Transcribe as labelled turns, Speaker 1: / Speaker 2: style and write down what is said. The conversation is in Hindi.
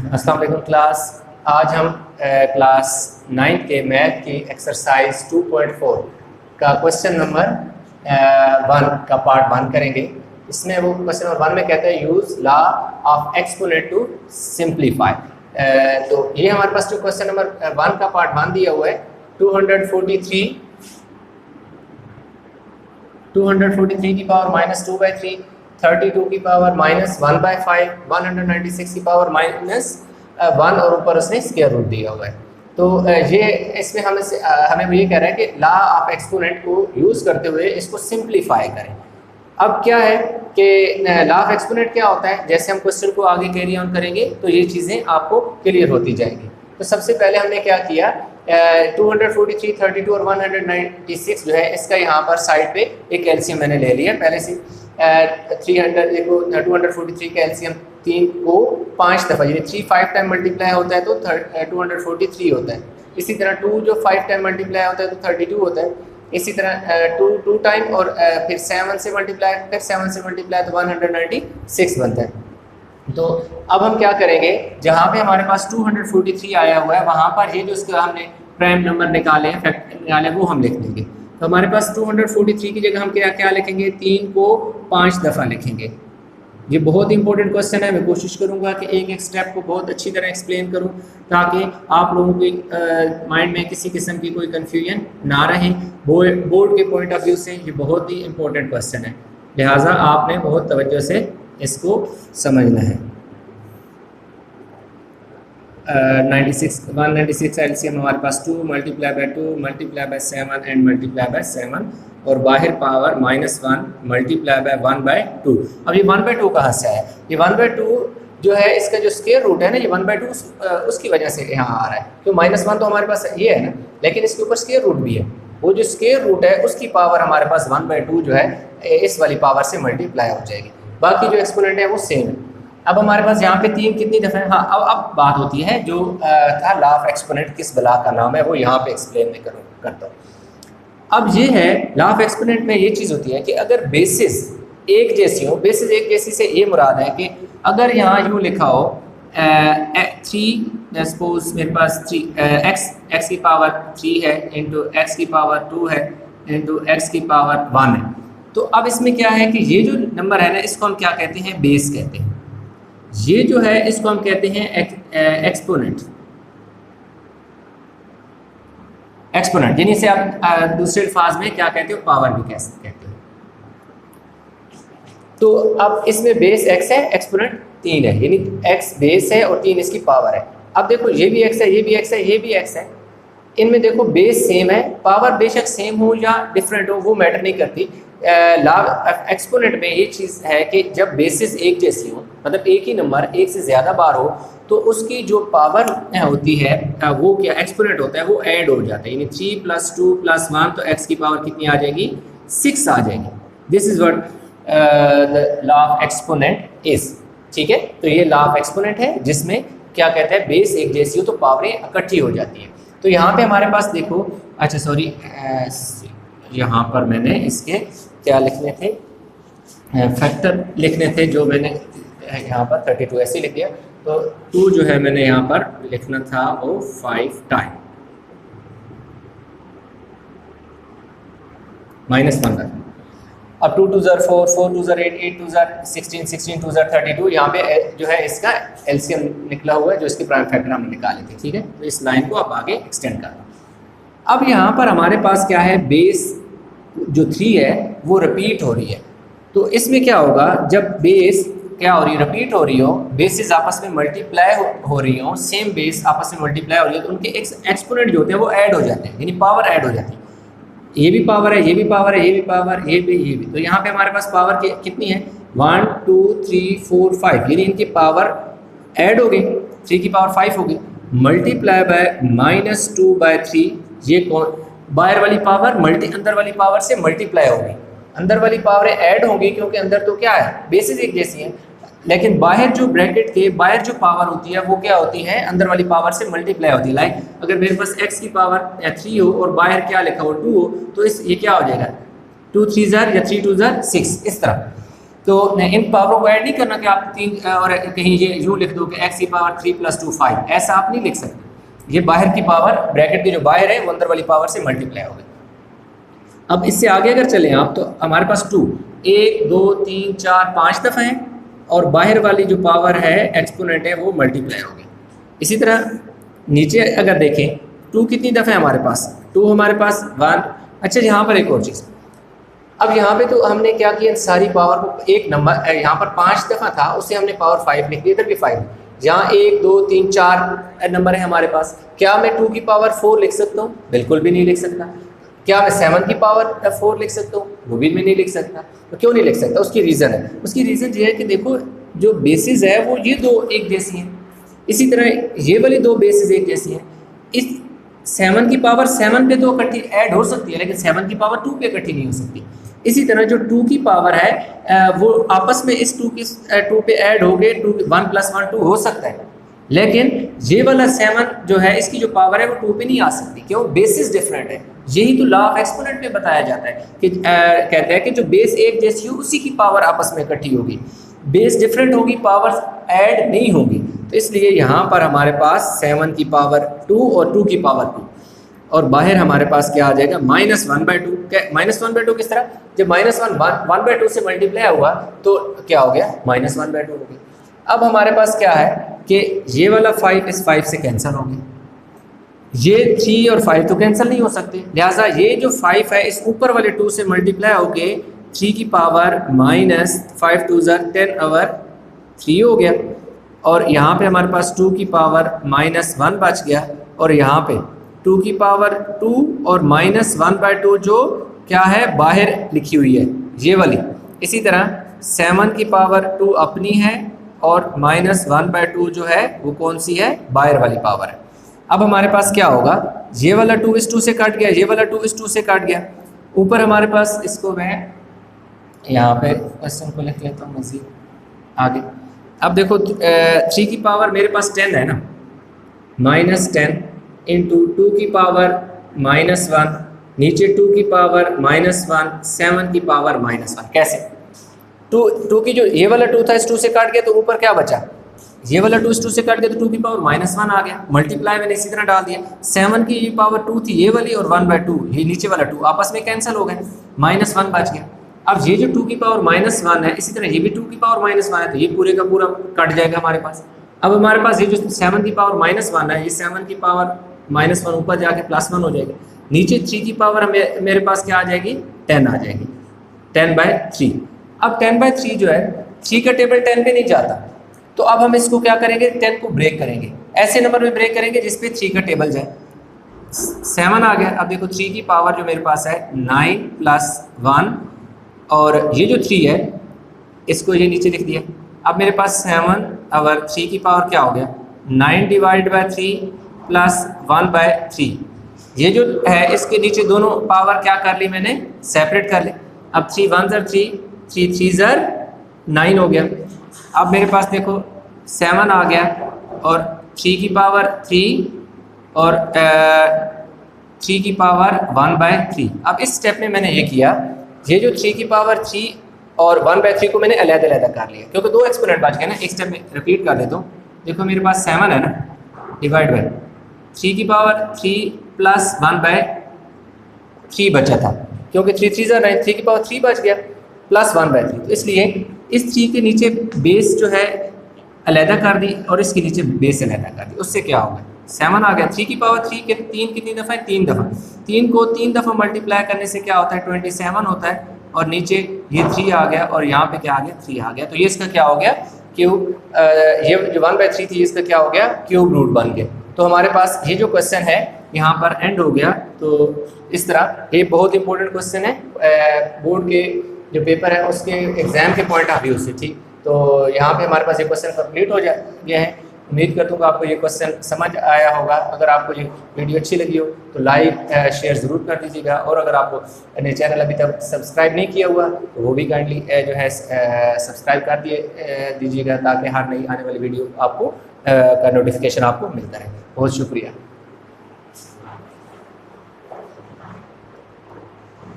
Speaker 1: अस्सलाम वालेकुम क्लास। आज हम क्लास 9 के मैथ की एक्सरसाइज 2.4 का क्वेश्चन नंबर 1 का पार्ट 1 करेंगे। इसमें वो क्वेश्चन नंबर 1 में कहते हैं use law of exponent to simplify. तो ये हमारे पास जो क्वेश्चन नंबर 1 का पार्ट 1 दिया हुआ है 243 की पावर -2/3, 32 की पावर -1/5, 196 की पावर -1 और ऊपर उसने स्क्वायर रूट दिया हुआ है। तो ये इसमें हमें ये कह रहा है कि लॉ ऑफ एक्सपोनेंट को यूज़ करते हुए इसको सिंप्लीफाई करें। अब क्या है कि लॉ ऑफ एक्सपोनेंट क्या होता है, जैसे हम क्वेश्चन को आगे कैरी ऑन करेंगे तो ये चीज़ें आपको क्लियर होती जाएंगी। तो सबसे पहले हमने क्या किया, 243, 32 और 196 जो है इसका यहाँ पर साइड पे एक एलसीएम मैंने ले लिया पहले से। 243 का एलसीएम 3 को 5 दफ़ा यानी 3 5 टाइम मल्टीप्लाई होता है तो 243 होता है। इसी तरह 2 जो 5 टाइम मल्टीप्लाई होता है तो 32 होता है। इसी तरह 2 टाइम और फिर 7 से मल्टीप्लाई, फिर 7 से मल्टीप्लाई तो 196 बनता है। तो अब हम क्या करेंगे, जहाँ पे हमारे पास 243 आया हुआ है वहाँ पर ये जो उसका हमने प्राइम नंबर निकाले हैं, फैक्टर निकाले वो हम लिख देंगे। तो हमारे पास 243 की जगह हम क्या लिखेंगे, 3 को 5 दफ़ा लिखेंगे। ये बहुत इंपॉर्टेंट क्वेश्चन है। मैं कोशिश करूँगा कि एक एक स्टेप को बहुत अच्छी तरह एक्सप्लेन करूँ ताकि आप लोगों के माइंड में किसी किस्म की कोई कन्फ्यूजन ना रहे। बोर्ड के पॉइंट ऑफ व्यू से ये बहुत ही इंपॉर्टेंट क्वेश्चन है, लिहाजा आपने बहुत तवज्जो से इसको समझना है। 196 एलसीएम हमारे पास 2 multiply by 2 multiply by 7 and multiply by 7 और बाहर पावर -1 मल्टीप्लाई बाय 1/2। अब ये 1/2 कहाँ से आया? ये 1/2 जो है इसका जो स्क्वायर रूट है ना, ये 1/2 उसकी वजह से यहाँ आ रहा है। तो -1 तो हमारे पास ये है ना, लेकिन इसके ऊपर स्क्वायर रूट भी है। वो जो स्क्वायर रूट है उसकी पावर हमारे पास 1/2 जो है इस वाली पावर से मल्टीप्लाई हो जाएगी। बाकी जो एक्सपोनेंट है वो सेम है। अब हमारे पास यहाँ पे 3 कितनी दफ़ा है? हाँ, अब बात होती है जो था लॉ ऑफ एक्सपोनेंट किस बला का नाम है वो यहाँ पे एक्सप्लेन मैं करता हूँ। अब ये है लॉ ऑफ एक्सपोनेंट में ये चीज़ होती है कि अगर बेसिस एक जैसी हो, बेसिस एक जैसी से ये मुराद है कि अगर यहाँ यूँ लिखा हो 3 सपोज मेरे पास 3 एक्स की पावर 3 है इंटू एक्स की पावर 2 है इंटू एक्स की पावर 1 है। तो अब इसमें क्या है कि ये जो नंबर है ना इसको हम क्या कहते हैं, बेस कहते हैं। ये जो है इसको हम कहते हैं एक्सपोनेंट। एक्सपोनेंट यानी से आप दूसरे अल्फाज में क्या कहते हो, पावर भी कहते हो। तो अब इसमें बेस x है, एक्सपोनेंट 3 है, यानी x बेस है और 3 इसकी पावर है। अब देखो ये भी x है, ये भी x है, ये भी x है। इनमें देखो बेस सेम है, पावर बेशक सेम हो या डिफरेंट हो वो मैटर नहीं करती। लॉ एक्सपोनेंट में ये चीज़ है कि जब बेसिस एक जैसी हो, मतलब एक ही नंबर एक से ज़्यादा बार हो तो उसकी जो पावर होती है वो क्या एक्सपोनेंट होता है, वो ऐड हो जाता है। यानी 3 + 2 + 1 तो x की पावर कितनी आ जाएगी, 6 आ जाएगी। This is what the law of exponent is. ठीक है, तो ये लॉ ऑफ एक्सपोनेंट है जिसमें क्या कहते हैं, बेस एक जैसी हो तो पावरें इकट्ठी हो जाती हैं। तो यहाँ पे हमारे पास देखो, अच्छा सॉरी, यहाँ पर मैंने इसके क्या लिखने थे, फैक्टर लिखने थे, जो मैंने यहाँ पर 32 ऐसे लिख दिया। तो 2 जो है मैंने यहाँ पर लिखना था वो 5 टाइम -1। अब 2 2 4, 4 2 8, 8 2 16, 16 2 32 यहाँ पे जो है इसका एलसीएम निकला हुआ है जो इसके प्राइम फैक्टर हमने निकाले थे। ठीक है, तो इस लाइन को आप आगे एक्सटेंड कर दो। अब यहाँ पर हमारे पास क्या है, बेस जो 3 है वो रिपीट हो रही है। तो इसमें क्या होगा, जब बेस क्या हो रही है, रिपीट हो रही हो, बेसिस आपस में मल्टीप्लाई हो रही हो, सेम बेस आपस में मल्टीप्लाई हो रही है तो उनके एक्सपोनेंट जो होते हैं वो ऐड हो जाते हैं, यानी पावर ऐड हो जाती है। ये भी पावर है, ये भी पावर है, ये भी पावर, ये भी। तो यहाँ पे हमारे पास पावर कितनी है, 1 2 3 4 5, यानी इनकी पावर ऐड हो गई, 3 की पावर 5 हो गई, मल्टीप्लाई बाय -2/3। ये कौन, बाहर वाली पावर अंदर वाली पावर से मल्टीप्लाई होगी, अंदर वाली पावरें ऐड होंगी क्योंकि अंदर तो क्या है, बेसिस एक जैसी है, लेकिन बाहर जो ब्रैकेट के बाहर जो पावर होती है वो क्या होती है, अंदर वाली पावर से मल्टीप्लाई होती है। लाइक अगर मेरे पास x की पावर 3 हो और बाहर क्या लिखा हो 2 हो तो ये क्या हो जाएगा, 2 3 ज़ार या 3 2 ज़ार 6 इस तरह। तो इन पावरों को ऐड नहीं करना कि आप 3 और कहीं ये यूँ लिख दो कि x की पावर 3 + 2 5, ऐसा आप नहीं लिख सकते। ये बाहर की पावर, ब्रैकेट की जो बाहर है वो अंदर वाली पावर से मल्टीप्लाई होगी। अब इससे आगे अगर चलें आप तो हमारे पास 2 1 2 3 4 5 दफ़ा है और बाहर वाली जो पावर है एक्सपोनेंट है वो मल्टीप्लाई होगी। इसी तरह नीचे अगर देखें 2 कितनी दफ़ा है हमारे पास, 2 हमारे पास 1। अच्छा यहाँ पर एक और चीज़, अब यहाँ पे तो हमने क्या किया, सारी पावर को एक नंबर यहाँ पर 5 दफ़ा था उसे हमने पावर 5 लिख दिया, इधर भी 5। यहाँ 1 2 3 4 नंबर है हमारे पास। क्या मैं 2 की पावर 4 लिख सकता हूँ? बिल्कुल भी नहीं लिख सकता। क्या मैं 7 की पावर 4 लिख सकता हूँ? वो भी मैं नहीं लिख सकता। तो क्यों नहीं लिख सकता? उसकी रीज़न है, उसकी रीज़न ये है कि देखो जो बेसिस है वो ये दो एक जैसी हैं, इसी तरह ये वाली दो बेसिस एक जैसी हैं। इस 7 की पावर 7 पे तो इकट्ठी ऐड हो सकती है, लेकिन 7 की पावर 2 पे इकट्ठी नहीं हो सकती। इसी तरह जो 2 की पावर है वो आपस में इस 2 पे ऐड हो गए, 1 + 1 2 हो सकता है, लेकिन ये वाला 7 जो है इसकी जो पावर है वो 2 पे नहीं आ सकती। क्यों? बेसिस डिफरेंट है। यही तो लॉ ऑफ एक्सपोनेंट में बताया जाता है कि कहते हैं कि जो बेस एक जैसी हो उसी की पावर आपस में इकट्ठी होगी, बेस डिफरेंट होगी, पावर्स ऐड नहीं होगी। तो इसलिए यहाँ पर हमारे पास 7 की पावर 2 और 2 की पावर 2 और बाहर हमारे पास क्या आ जाएगा -1/2। -1/2 किस तरह? जब -1 से मल्टीप्लाई हुआ तो क्या हो गया? -1/2 हो गया। अब हमारे पास क्या है कि ये वाला 5 इस 5 से कैंसिल हो गया, ये 3 और 5 तो कैंसिल नहीं हो सकते, लिहाजा ये जो 5 है इस ऊपर वाले 2 से मल्टीप्लाई होके 3 की पावर -5 2 10 और 3 हो गया। और यहाँ पे हमारे पास 2 की पावर -1 बच गया और यहाँ पे 2 की पावर 2 और -1/2 जो क्या है बाहर लिखी हुई है ये वाली। इसी तरह 7 की पावर 2 अपनी है और -1/2 जो है वो कौन सी है? बाहर वाली पावर है। अब हमारे पास क्या होगा? ये वाला 2 इस 2 से कट गया, ये वाला 2 इस 2 से कट गया। ऊपर हमारे पास, इसको मैं यहाँ पे क्वेश्चन को लिख लेता हूँ मज़ीद आगे। अब देखो 3 की पावर मेरे पास 10 है ना, -10 इंटू 2 की पावर -1, नीचे 2 की पावर -1, 7 की पावर -1। कैसे? 2 की जो ये वाला 2 था इस 2 से काट गया तो ऊपर क्या बचा? ये वाला 2 इस 2 से काट गया तो 2 की पावर -1 आ गया। मल्टीप्लाई मैंने इसी तरह डाल दिया। 7 की ये पावर 2 थी ये वाली और 1/2 ये नीचे वाला 2 आपस में कैंसिल हो गए, -1 बच गया। अब ये जो 2 की पावर -1 है इसी तरह ये भी 2 की पावर -1 है तो ये पूरे का पूरा कट जाएगा हमारे पास। अब हमारे पास ये जो 7 की पावर -1 है ये 7 की पावर -1 ऊपर जाके +1 हो जाएगा। नीचे 3 की पावर मेरे पास क्या आ जाएगी? 10 आ जाएगी, 10/3। अब 10/3 जो है 3 का टेबल 10 पे नहीं जाता, तो अब हम इसको क्या करेंगे? 10 को ब्रेक करेंगे, ऐसे नंबर में ब्रेक करेंगे जिस पे 3 का टेबल जाए। 7 आ गया। अब देखो 3 की पावर जो मेरे पास है 9 + 1 और ये जो 3 है इसको ये नीचे लिख दिया। अब मेरे पास 7 और 3 की पावर क्या हो गया? 9/3 + 1/3। ये जो है इसके नीचे दोनों पावर क्या कर ली मैंने? सेपरेट कर ली। अब 3 1 3, 3 3 9 हो गया। अब मेरे पास देखो 7 आ गया और 3 की पावर 3 और 3 की पावर 1/3। अब इस स्टेप में मैंने ये किया, ये जो 3 की पावर 3 और 1/3 को मैंने अलग-अलग कर लिया क्योंकि 2 एक्सपोनेंट बच गए ना। एक स्टेप में रिपीट कर देता हूँ। देखो मेरे पास 7 है ना, डिवाइड बाय 3 की पावर 3 + 1/3 बचा था क्योंकि 3 3 9, 3 की पावर 3 बच गया + 1/3। तो इसलिए इस 3 के नीचे बेस जो है अलहदा कर दी और इसके नीचे बेस अलहदा कर दी। उससे क्या होगा? 7 आ गया। 3 की पावर 3 के 3 कितनी दफ़ा है? 3 दफ़ा। 3 को 3 दफ़ा मल्टीप्लाई करने से क्या होता है? 27 होता है और नीचे ये 3 आ गया और यहाँ पे क्या आ गया? 3 आ गया। तो ये इसका क्या हो गया? क्यूब। ये जो 1/3 थी इसका क्या हो गया? क्यूब रूट बन गया। तो हमारे पास ये जो क्वेश्चन है यहाँ पर एंड हो गया। तो इस तरह ये बहुत इंपॉर्टेंट क्वेश्चन है बोर्ड के जो पेपर है उसके एग्ज़ाम के पॉइंट ऑफ व्यू से, ठीक। तो यहाँ पे हमारे पास ये क्वेश्चन कंप्लीट हो गया है। उम्मीद करता हूँ कि आपको ये क्वेश्चन समझ आया होगा। अगर आपको ये वीडियो अच्छी लगी हो तो लाइक शेयर ज़रूर कर दीजिएगा और अगर आपको अपने चैनल अभी तक सब्सक्राइब नहीं किया हुआ तो वो भी काइंडली जो है सब्सक्राइब कर दीजिएगा ताकि हर नई आने वाली वीडियो आपको का नोटिफिकेशन आपको मिलता रहे। बहुत शुक्रिया।